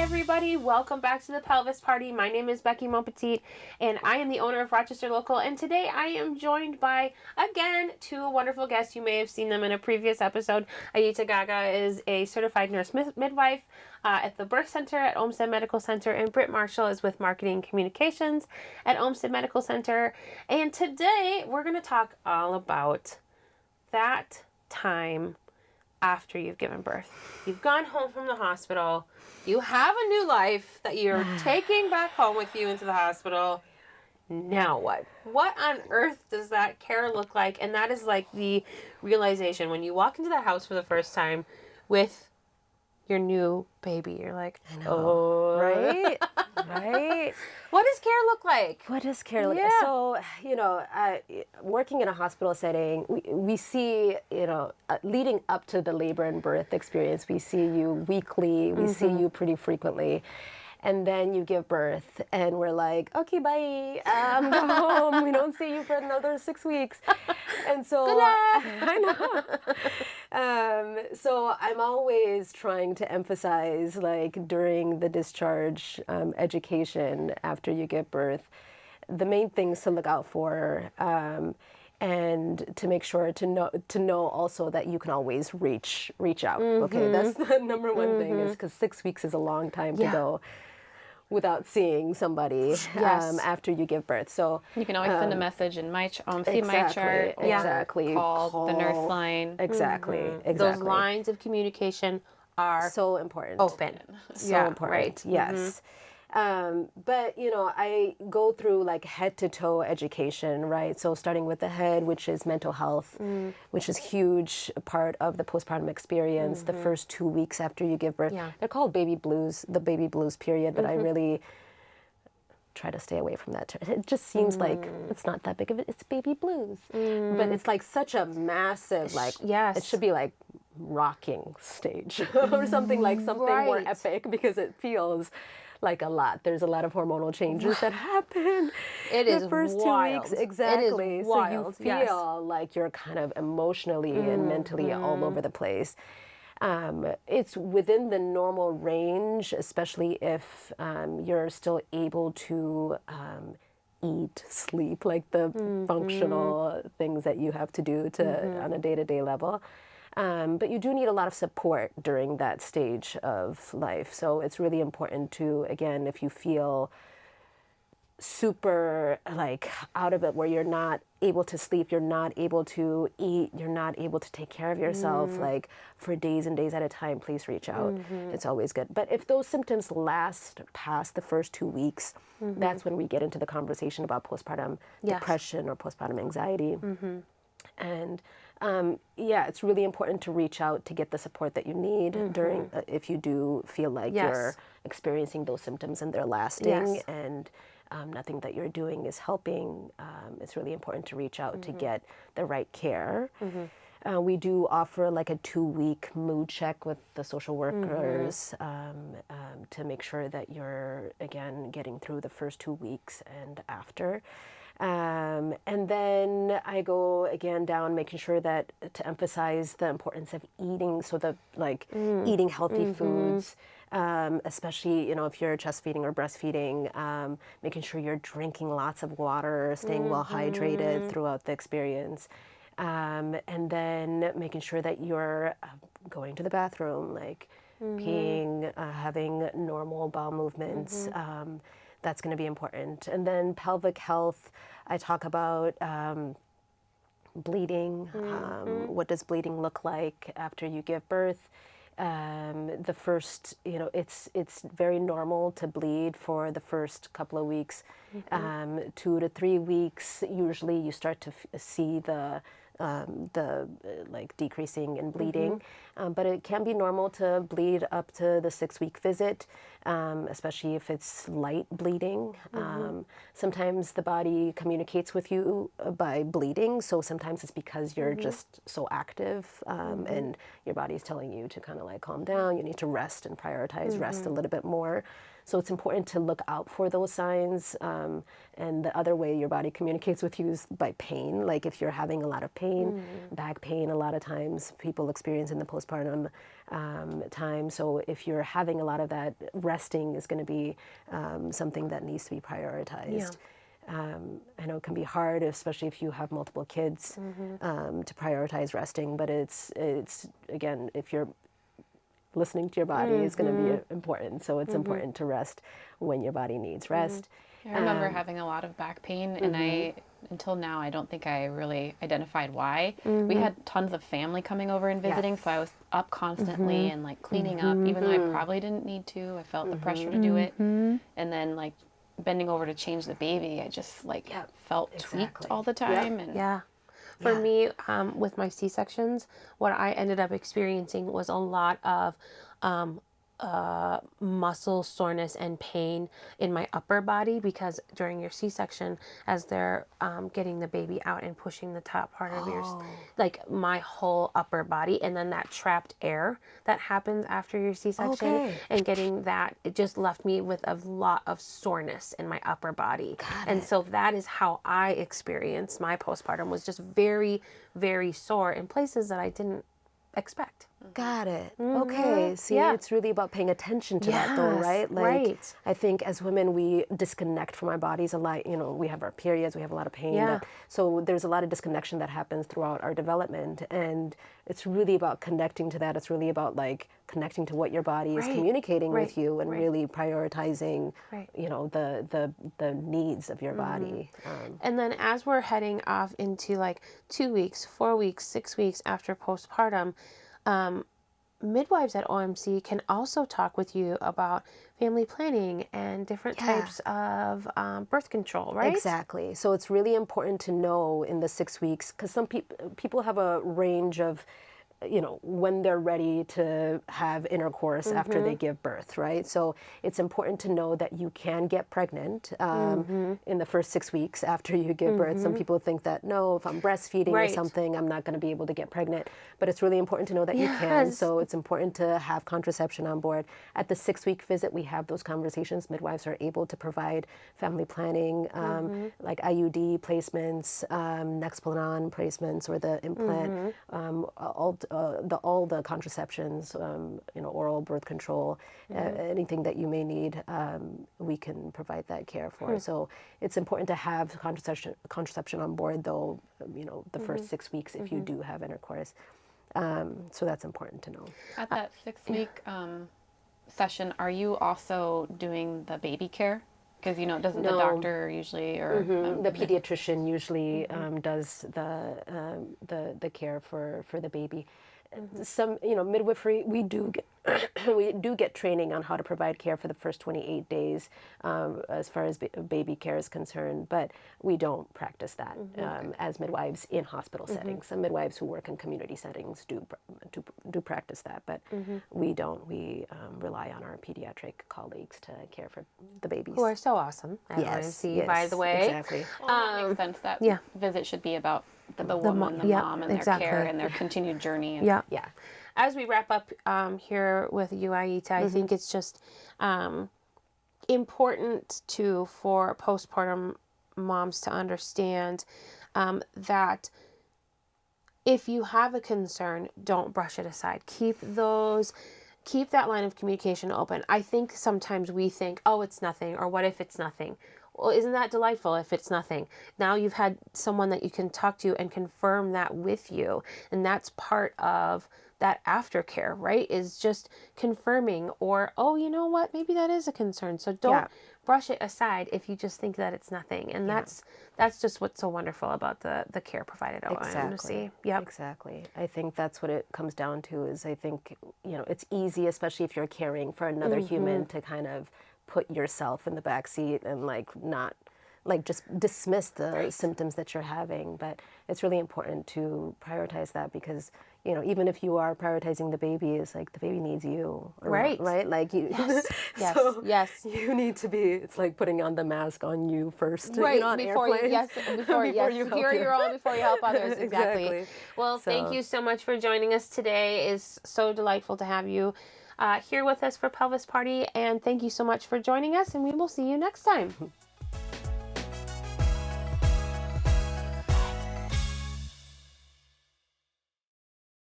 everybody, welcome back to the Pelvis Party. My name is Becky Monpetit, and I am the owner of Rochester Local, and today I am joined by, again, two wonderful guests. You may have seen them in a previous episode. Eyita Gaga is a certified nurse midwife at the birth center at Olmsted Medical Center, and Britt Marshall is with marketing communications at Olmsted Medical Center. And today we're going to talk all about that time after you've given birth. You've gone home from the hospital. You have a new life that you're taking back home with you into the hospital. Now what? What on earth does that care look like? And that is like the realization when you walk into that house for the first time with your new baby. You're like, I know. Oh, Right? Right? What does care look like? What does care look like? Yeah. So, working in a hospital setting, we see, leading up to the labor and birth experience, we see you weekly, we see you pretty frequently. And then you give birth, and we're like, okay, bye. Go home. We don't see you for another 6 weeks. And so, Good luck. I know. So I'm always trying to emphasize, like during the discharge education after you give birth, the main things to look out for. And to make sure to know also that you can always reach out. Okay, that's the number one thing, is because 6 weeks is a long time to go without seeing somebody after you give birth. So you can always send a message in my see exactly, my chart, or exactly. call the nurse line. Exactly. Those lines of communication are so important. open. So important. Right. Yes. But I go through like head to toe education, right? So starting with the head, which is mental health, which is huge part of the postpartum experience. The first 2 weeks after you give birth, they're called baby blues, the baby blues period. But I really try to stay away from that. It just seems like it's not that big of it. It's baby blues, but it's like such a massive, like it should be like rocking stage or something more epic, because it feels like a lot. There's a lot of hormonal changes that happen. It is the first wild. 2 weeks, exactly. It is wild. So you feel like you're kind of emotionally and mentally all over the place. It's within the normal range, especially if you're still able to eat, sleep, like the functional things that you have to do on a day-to-day level. But you do need a lot of support during that stage of life. So it's really important to, again, if you feel super like out of it, where you're not able to sleep, you're not able to eat, you're not able to take care of yourself, like for days and days at a time, please reach out. It's always good. But if those symptoms last past the first 2 weeks, that's when we get into the conversation about postpartum depression or postpartum anxiety. And it's really important to reach out to get the support that you need during, if you do feel like you're experiencing those symptoms and they're lasting and nothing that you're doing is helping. It's really important to reach out to get the right care. We do offer like a 2-week mood check with the social workers to make sure that you're, again, getting through the first 2 weeks and after. And then I go again down, making sure that to emphasize the importance of eating, so the eating healthy foods, especially if you're chest feeding or breastfeeding, making sure you're drinking lots of water, staying well hydrated throughout the experience, and then making sure that you're going to the bathroom, like peeing, having normal bowel movements. That's going to be important. And then pelvic health, I talk about bleeding. What does bleeding look like after you give birth? The first, it's very normal to bleed for the first couple of weeks. 2 to 3 weeks, usually you start to see the decreasing in bleeding, but it can be normal to bleed up to the 6-week visit, especially if it's light bleeding. Sometimes the body communicates with you by bleeding, so sometimes it's because you're just so active, and your body's telling you to kind of like calm down. You need to rest and prioritize rest a little bit more. So it's important to look out for those signs. And the other way your body communicates with you is by pain. Like if you're having a lot of pain, back pain, a lot of times people experience in the postpartum time. So if you're having a lot of that, resting is going to be something that needs to be prioritized. I know it can be hard, especially if you have multiple kids, to prioritize resting. But it's again, if you're listening to your body is going to be important. So it's important to rest when your body needs rest. I remember having a lot of back pain, and until now, I don't think I really identified why. We had tons of family coming over and visiting, so I was up constantly and like cleaning up, even though I probably didn't need to. I felt the pressure to do it. And then like bending over to change the baby, I just like felt tweaked all the time. And For me, with my C-sections, what I ended up experiencing was a lot of muscle soreness and pain in my upper body, because during your C-section, as they're getting the baby out and pushing the top part of your, like my whole upper body, and then that trapped air that happens after your C-section and getting that, it just left me with a lot of soreness in my upper body. And so that is how I experienced my postpartum, was just very, very sore in places that I didn't expect. Got it. Okay. See, it's really about paying attention to that, though, right? Like, I think as women, we disconnect from our bodies a lot. You know, we have our periods, we have a lot of pain. So there's a lot of disconnection that happens throughout our development. And it's really about connecting to that. It's really about like connecting to what your body is communicating with you, and really prioritizing, you know, the needs of your body. And then as we're heading off into like 2 weeks, 4 weeks, 6 weeks after postpartum, midwives at OMC can also talk with you about family planning and different types of birth control, right? Exactly. So it's really important to know in the 6 weeks, because some people have a range of, you know, when they're ready to have intercourse after they give birth, right? So it's important to know that you can get pregnant in the first 6 weeks after you give birth. Some people think that, no, if I'm breastfeeding or something, I'm not going to be able to get pregnant. But it's really important to know that you can. So it's important to have contraception on board. At the 6-week visit, we have those conversations. Midwives are able to provide family planning, like IUD placements, Nexplanon placements, or the implant, all the contraceptions, you know, oral birth control, anything that you may need, we can provide that care for. So it's important to have contraception on board, though, you know, the first 6 weeks if you do have intercourse. So that's important to know. At that 6-week session, are you also doing the baby care? Because, you know, doesn't the doctor usually, or the pediatrician usually does the care for the baby. Some, you know, midwifery, we do get training on how to provide care for the first 28 days as far as baby care is concerned, but we don't practice that as midwives in hospital settings. Some midwives who work in community settings do practice that, but we don't. We rely on our pediatric colleagues to care for the babies. Who are so awesome at OMC, by the way. Exactly. Well, that makes sense. That visit should be about the woman, the mom, and their care and their continued journey. And As we wrap up here with you, Eyita, I think it's just important for postpartum moms to understand that if you have a concern, don't brush it aside. Keep that line of communication open. I think sometimes we think, oh, it's nothing, or what if it's nothing? Well, isn't that delightful if it's nothing? Now you've had someone that you can talk to and confirm that with you. And that's part of that aftercare, right? Is just confirming, or, oh, you know what? Maybe that is a concern. So don't brush it aside if you just think that it's nothing. And that's just what's so wonderful about the care provided at OMC. Exactly. I think that's what it comes down to, is I think, you know, it's easy, especially if you're caring for another human, to kind of put yourself in the back seat and not just dismiss the symptoms that you're having. But it's really important to prioritize that, because, you know, even if you are prioritizing the baby, it's like the baby needs you, right? Like you, yes. You need to be. It's like putting on the mask on you first, right? You know, on before airplanes. Before you cure your own before you help others. Exactly. Well, thank you so much for joining us today. It's so delightful to have you here with us for Pelvis Party. And thank you so much for joining us, and we will see you next time.